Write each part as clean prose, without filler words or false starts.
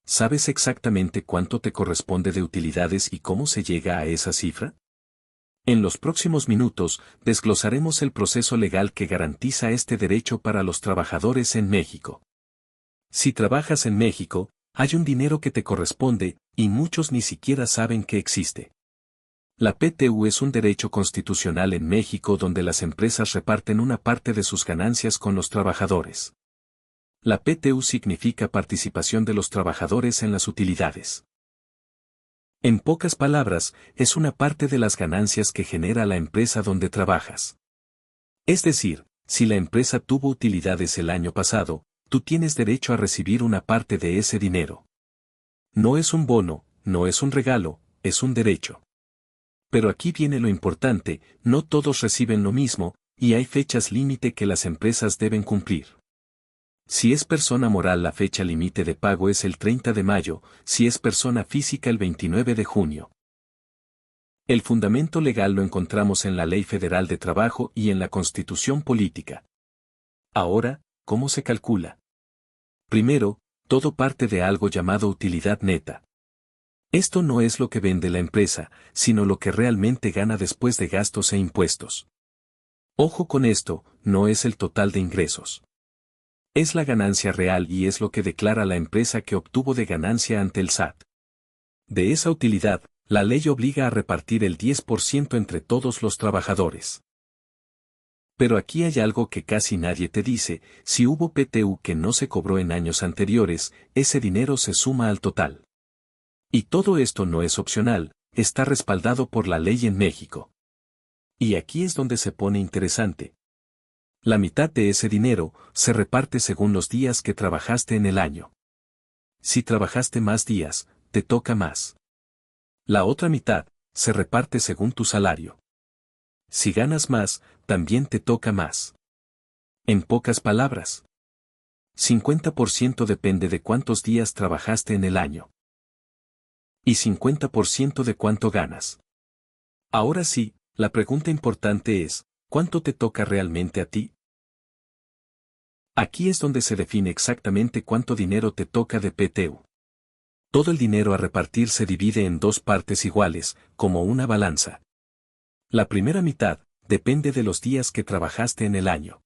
¿Sabes exactamente cuánto te corresponde de utilidades y cómo se llega a esa cifra? En los próximos minutos, desglosaremos el proceso legal que garantiza este derecho para los trabajadores en México. Si trabajas en México, hay un dinero que te corresponde, y muchos ni siquiera saben que existe. La PTU es un derecho constitucional en México donde las empresas reparten una parte de sus ganancias con los trabajadores. La PTU significa participación de los trabajadores en las utilidades. En pocas palabras, es una parte de las ganancias que genera la empresa donde trabajas. Es decir, si la empresa tuvo utilidades el año pasado, tú tienes derecho a recibir una parte de ese dinero. No es un bono, no es un regalo, es un derecho. Pero aquí viene lo importante, no todos reciben lo mismo, y hay fechas límite que las empresas deben cumplir. Si es persona moral la fecha límite de pago es el 30 de mayo, si es persona física el 29 de junio. El fundamento legal lo encontramos en la Ley Federal de Trabajo y en la Constitución Política. Ahora, ¿cómo se calcula? Primero, todo parte de algo llamado utilidad neta. Esto no es lo que vende la empresa, sino lo que realmente gana después de gastos e impuestos. Ojo con esto, no es el total de ingresos. Es la ganancia real y es lo que declara la empresa que obtuvo de ganancia ante el SAT. De esa utilidad, la ley obliga a repartir el 10% entre todos los trabajadores. Pero aquí hay algo que casi nadie te dice, si hubo PTU que no se cobró en años anteriores, ese dinero se suma al total. Y todo esto no es opcional, está respaldado por la ley en México. Y aquí es donde se pone interesante. La mitad de ese dinero se reparte según los días que trabajaste en el año. Si trabajaste más días, te toca más. La otra mitad se reparte según tu salario. Si ganas más, también te toca más. En pocas palabras, 50% depende de cuántos días trabajaste en el año. Y 50% de cuánto ganas. Ahora sí, la pregunta importante es, ¿cuánto te toca realmente a ti? Aquí es donde se define exactamente cuánto dinero te toca de PTU. Todo el dinero a repartir se divide en dos partes iguales, como una balanza. La primera mitad depende de los días que trabajaste en el año.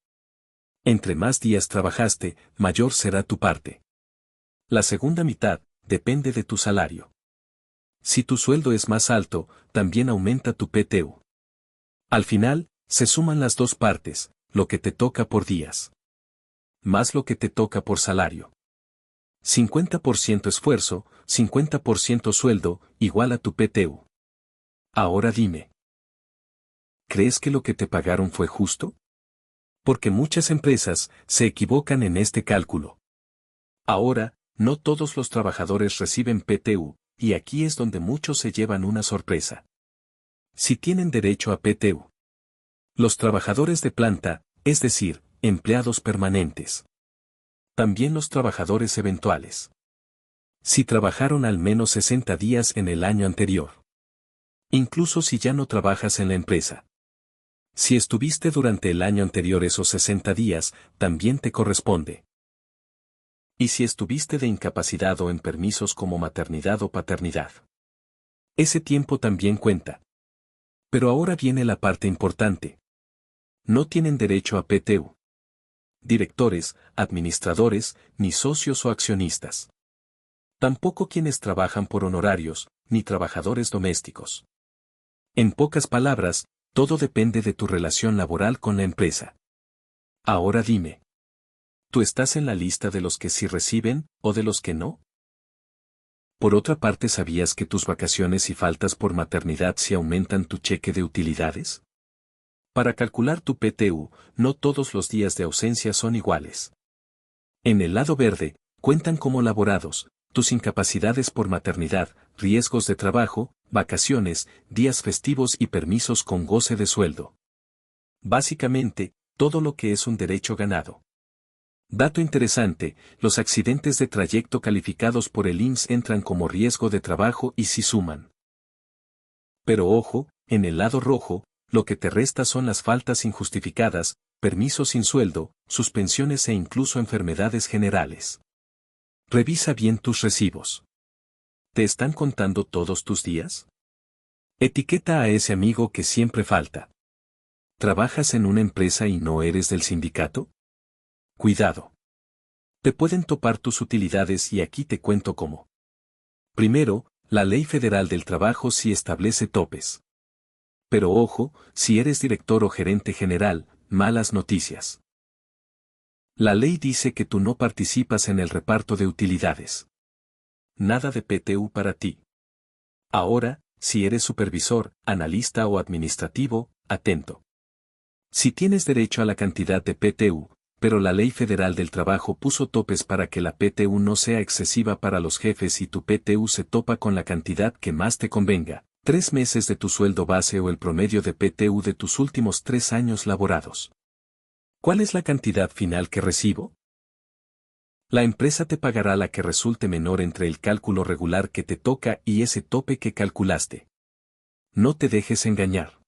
Entre más días trabajaste, mayor será tu parte. La segunda mitad depende de tu salario. Si tu sueldo es más alto, también aumenta tu PTU. Al final, se suman las dos partes, lo que te toca por días, más lo que te toca por salario. 50% esfuerzo, 50% sueldo, igual a tu PTU. Ahora dime, ¿crees que lo que te pagaron fue justo? Porque muchas empresas se equivocan en este cálculo. Ahora, no todos los trabajadores reciben PTU, y aquí es donde muchos se llevan una sorpresa. Si tienen derecho a PTU. Los trabajadores de planta, es decir, empleados permanentes. También los trabajadores eventuales. Si trabajaron al menos 60 días en el año anterior. Incluso si ya no trabajas en la empresa. Si estuviste durante el año anterior esos 60 días, también te corresponde. Y si estuviste de incapacidad o en permisos como maternidad o paternidad. Ese tiempo también cuenta. Pero ahora viene la parte importante. No tienen derecho a PTU. Directores, administradores, ni socios o accionistas. Tampoco quienes trabajan por honorarios, ni trabajadores domésticos. En pocas palabras, todo depende de tu relación laboral con la empresa. Ahora dime. ¿Tú estás en la lista de los que sí reciben, o de los que no? Por otra parte, ¿sabías que tus vacaciones y faltas por maternidad sí aumentan tu cheque de utilidades? Para calcular tu PTU, no todos los días de ausencia son iguales. En el lado verde, cuentan como laborados, tus incapacidades por maternidad, riesgos de trabajo, vacaciones, días festivos y permisos con goce de sueldo. Básicamente, todo lo que es un derecho ganado. Dato interesante, los accidentes de trayecto calificados por el IMSS entran como riesgo de trabajo y sí suman. Pero ojo, en el lado rojo, lo que te resta son las faltas injustificadas, permisos sin sueldo, suspensiones e incluso enfermedades generales. Revisa bien tus recibos. ¿Te están contando todos tus días? Etiqueta a ese amigo que siempre falta. ¿Trabajas en una empresa y no eres del sindicato? Cuidado. Te pueden topar tus utilidades y aquí te cuento cómo. Primero, la Ley Federal del Trabajo sí establece topes. Pero ojo, si eres director o gerente general, malas noticias. La ley dice que tú no participas en el reparto de utilidades. Nada de PTU para ti. Ahora, si eres supervisor, analista o administrativo, atento. Si tienes derecho a la cantidad de PTU, pero la Ley Federal del Trabajo puso topes para que la PTU no sea excesiva para los jefes y tu PTU se topa con la cantidad que más te convenga, 3 meses de tu sueldo base o el promedio de PTU de tus últimos 3 años laborados. ¿Cuál es la cantidad final que recibo? La empresa te pagará la que resulte menor entre el cálculo regular que te toca y ese tope que calculaste. No te dejes engañar.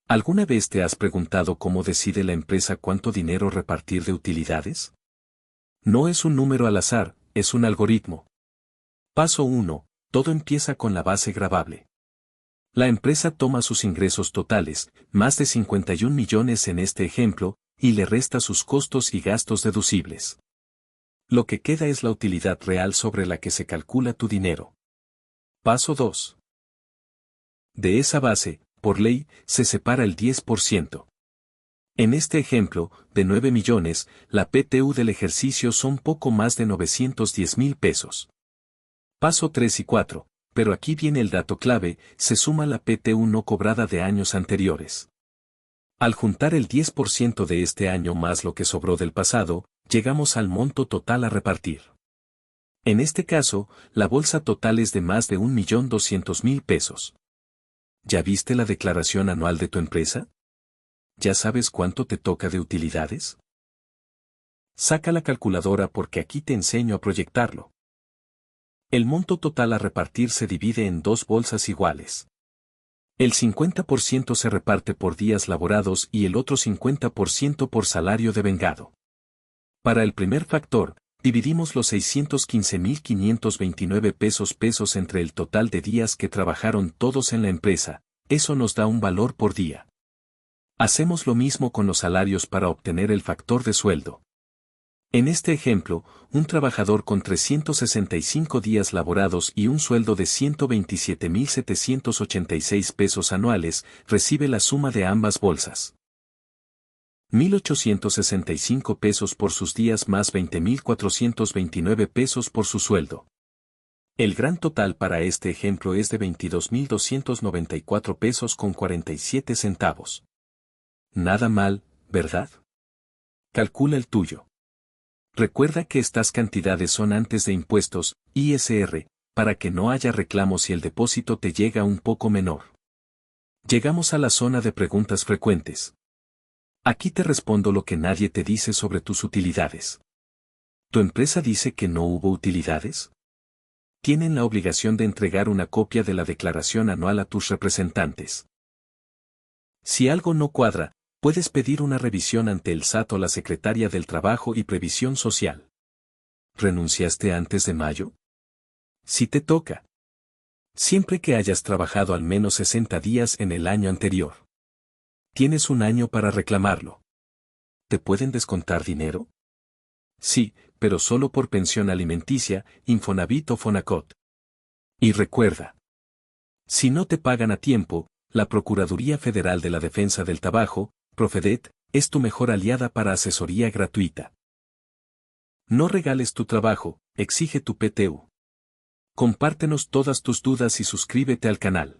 ¿Alguna vez te has preguntado cómo decide la empresa cuánto dinero repartir de utilidades? No es un número al azar, es un algoritmo. Paso 1. Todo empieza con la base gravable. La empresa toma sus ingresos totales, más de 51 millones en este ejemplo, y le resta sus costos y gastos deducibles. Lo que queda es la utilidad real sobre la que se calcula tu dinero. Paso 2. De esa base, por ley, se separa el 10%. En este ejemplo, de 9 millones, la PTU del ejercicio son poco más de 910,000 pesos. Paso 3 y 4, pero aquí viene el dato clave, se suma la PTU no cobrada de años anteriores. Al juntar el 10% de este año más lo que sobró del pasado, llegamos al monto total a repartir. En este caso, la bolsa total es de más de 1.200.000 pesos. ¿Ya viste la declaración anual de tu empresa? ¿Ya sabes cuánto te toca de utilidades? Saca la calculadora porque aquí te enseño a proyectarlo. El monto total a repartir se divide en 2 bolsas iguales. El 50% se reparte por días laborados y el otro 50% por salario devengado. Para el primer factor, dividimos los 615.529 pesos entre el total de días que trabajaron todos en la empresa, eso nos da un valor por día. Hacemos lo mismo con los salarios para obtener el factor de sueldo. En este ejemplo, un trabajador con 365 días laborados y un sueldo de 127.786 pesos anuales, recibe la suma de ambas bolsas. 1.865 pesos por sus días más 20.429 pesos por su sueldo. El gran total para este ejemplo es de 22.294 pesos con 47 centavos. Nada mal, ¿verdad? Calcula el tuyo. Recuerda que estas cantidades son antes de impuestos, ISR, para que no haya reclamos si el depósito te llega un poco menor. Llegamos a la zona de preguntas frecuentes. Aquí te respondo lo que nadie te dice sobre tus utilidades. ¿Tu empresa dice que no hubo utilidades? Tienen la obligación de entregar una copia de la declaración anual a tus representantes. Si algo no cuadra, puedes pedir una revisión ante el SAT o la Secretaría del Trabajo y Previsión Social. ¿Renunciaste antes de mayo? Si te toca. Siempre que hayas trabajado al menos 60 días en el año anterior. Tienes un año para reclamarlo. ¿Te pueden descontar dinero? Sí, pero solo por pensión alimenticia, Infonavit o Fonacot. Y recuerda. Si no te pagan a tiempo, la Procuraduría Federal de la Defensa del Trabajo, Profedet, es tu mejor aliada para asesoría gratuita. No regales tu trabajo, exige tu PTU. Compártenos todas tus dudas y suscríbete al canal.